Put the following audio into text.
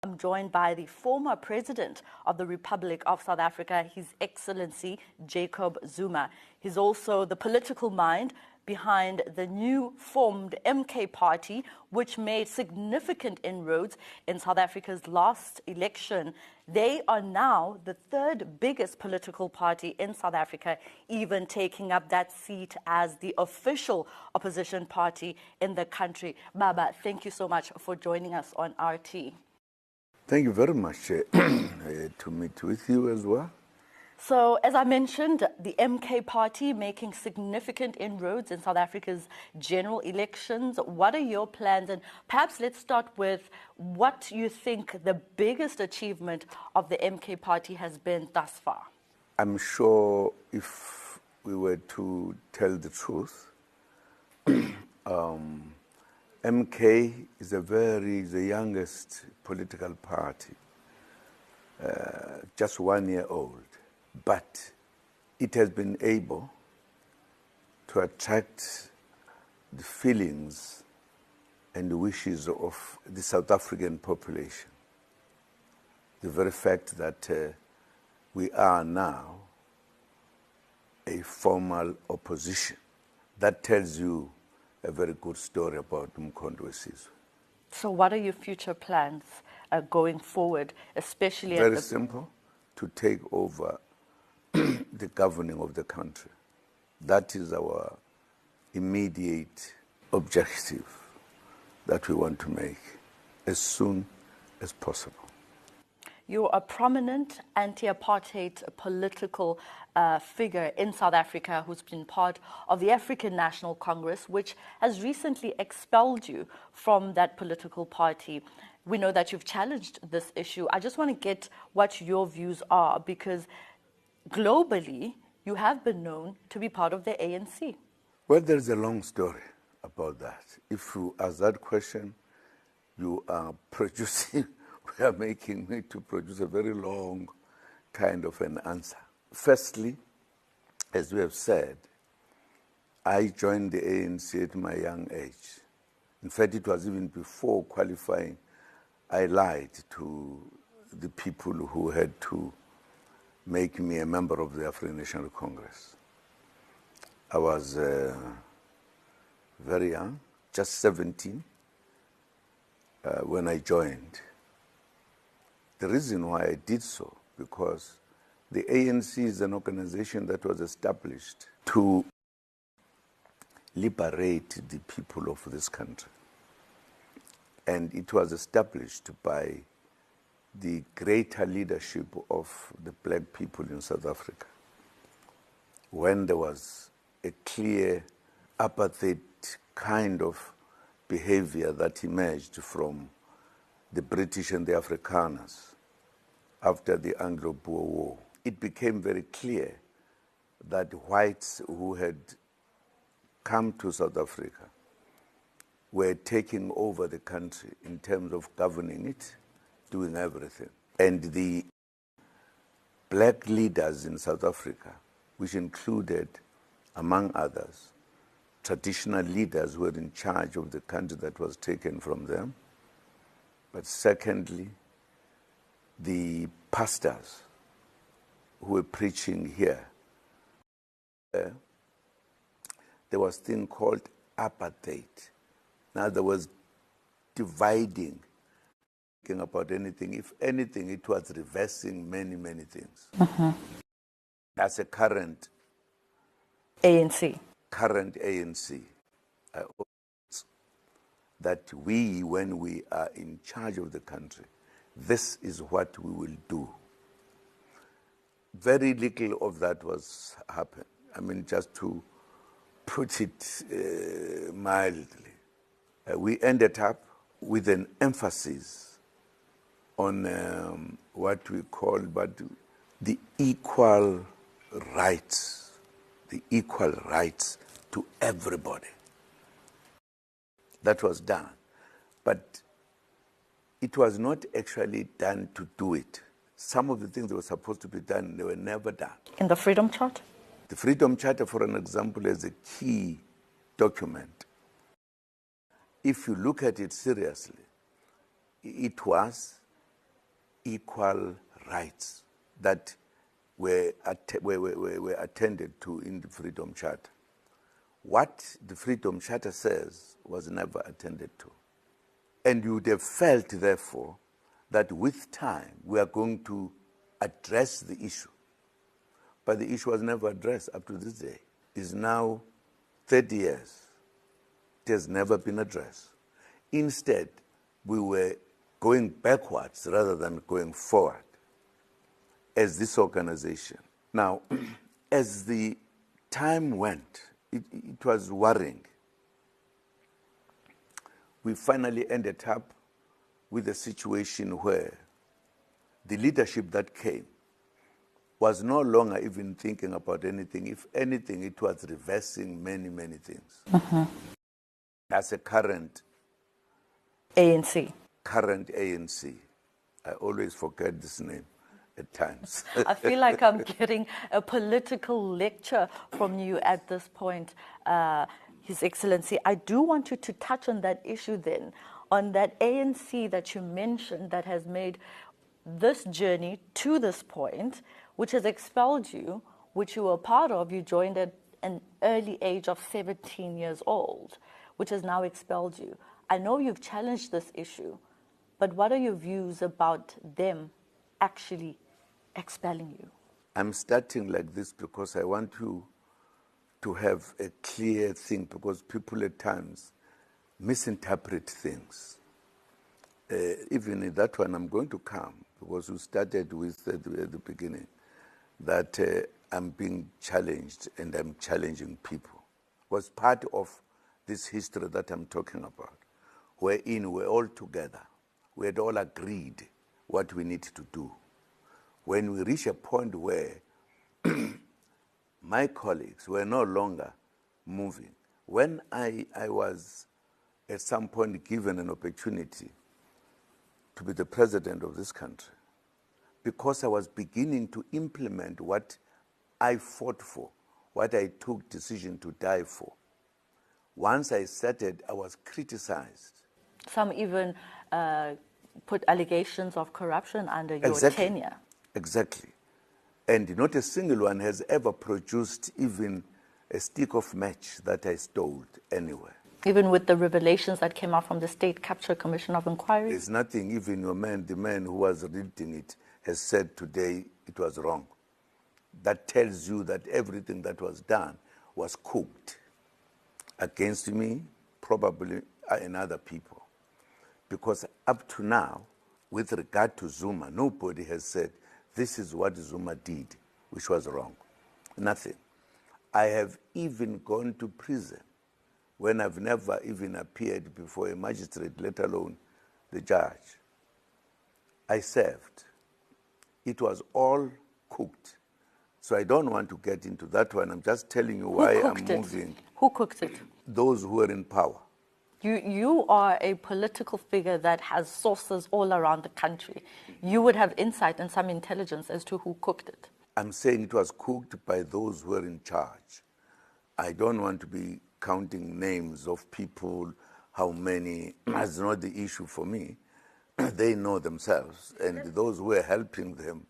I'm joined by the former President of the Republic of South Africa, His Excellency Jacob Zuma. He's also the political mind behind the new formed Mkparty, which made significant inroads in South Africa's last election. They are now the third biggest political party in South Africa, even taking up that seat as the official opposition party in the country. Baba, thank you so much for joining us on RT. Thank you very much to meet with you as well. So, as I mentioned, the Mkparty making significant inroads in South Africa's general elections. What are your plans? And perhaps let's start with what you think the biggest achievement of the Mkparty has been thus far. I'm sure if we were to tell the truth, MK is the youngest political party, just 1 year old. But it has been able to attract the feelings and the wishes of the South African population. The very fact that we are now a formal opposition, that tells you a very good story about Mkhondo Wesizwe. So what are your future plans going forward, especially Very simple, to take over the governing of the country. That is our immediate objective that we want to make as soon as possible. You're a prominent anti-apartheid political figure in South Africa who's been part of the African National Congress, which has recently expelled you from that political party. We know that you've challenged this issue. I just want to get what your views are, because globally, you have been known to be part of the ANC. Well, there's a long story about that. If you ask that question, you are producing, we are making me to produce a very long kind of an answer. Firstly, as we have said, I joined the ANC at my young age. In fact, it was even before qualifying. I lied to the people who had to make me a member of the African National Congress. I was very young, just 17, when I joined. The reason why I did so, because the ANC is an organization that was established to liberate the people of this country. And it was established by the greater leadership of the black people in South Africa, when there was a clear apartheid kind of behavior that emerged from the British and the Afrikaners after the Anglo-Boer War. It became very clear that whites who had come to South Africa were taking over the country in terms of governing it, doing everything. And the black leaders in South Africa, which included, among others, traditional leaders who were in charge of the country that was taken from them, but secondly, the pastors who were preaching here. There was a thing called apartheid. In other words, dividing about anything. If anything, it was reversing many, many things. As a current ANC, I hope that we, when we are in charge of the country, this is what we will do. Very little of that was happened. I mean, just to put it mildly. We ended up with an emphasis on what we call the equal rights to everybody. That was done. But it was not actually done to do it. Some of the things that were supposed to be done, they were never done. In the Freedom Charter? The Freedom Charter, for an example, is a key document. If you look at it seriously, it was equal rights that were attended to in the Freedom Charter. What the Freedom Charter says was never attended to. And you would have felt, therefore, that with time we are going to address the issue. But the issue was never addressed up to this day. It's now 30 years. It has never been addressed. Instead, we were going backwards rather than going forward as this organization. Now, as the time went, it was worrying. We finally ended up with a situation where the leadership that came was no longer even thinking about anything. If anything, it was reversing many, many things. As a current ANC. I always forget this name at times. I feel like I'm getting a political lecture from you at this point, His Excellency. I do want you to touch on that issue then, on that ANC that you mentioned that has made this journey to this point, which has expelled you, which you were part of. You joined at an early age of 17 years old, which has now expelled you. I know you've challenged this issue, but what are your views about them actually expelling you? I'm starting like this because I want you to have a clear thing, because people at times misinterpret things. Even in that one, I'm going to come, because you started with at the beginning that I'm being challenged and I'm challenging people. It was part of this history that I'm talking about, wherein we're all together. We had all agreed what we need to do. When we reach a point where my colleagues were no longer moving, when I was at some point given an opportunity to be the president of this country, because I was beginning to implement what I fought for, what I took decision to die for. Once I started, I was criticized. Some even put allegations of corruption under your tenure. Exactly. And not a single one has ever produced even a stick of match that I stole anywhere. Even with the revelations that came out from the State Capture Commission of Inquiry? There's nothing. Even the man who was reading it has said today it was wrong. That tells you that everything that was done was cooked against me, probably, and other people. Because up to now, with regard to Zuma, nobody has said, this is what Zuma did, which was wrong. Nothing. I have even gone to prison when I've never even appeared before a magistrate, let alone the judge. I served. It was all cooked. So I don't want to get into that one. I'm just telling you why I'm moving. Who cooked it? Those who are in power. You are a political figure that has sources all around the country. You would have insight and some intelligence as to who cooked it. I'm saying it was cooked by those who are in charge. I don't want to be counting names of people, how many. That's not the issue for me. They know themselves. And those who are helping them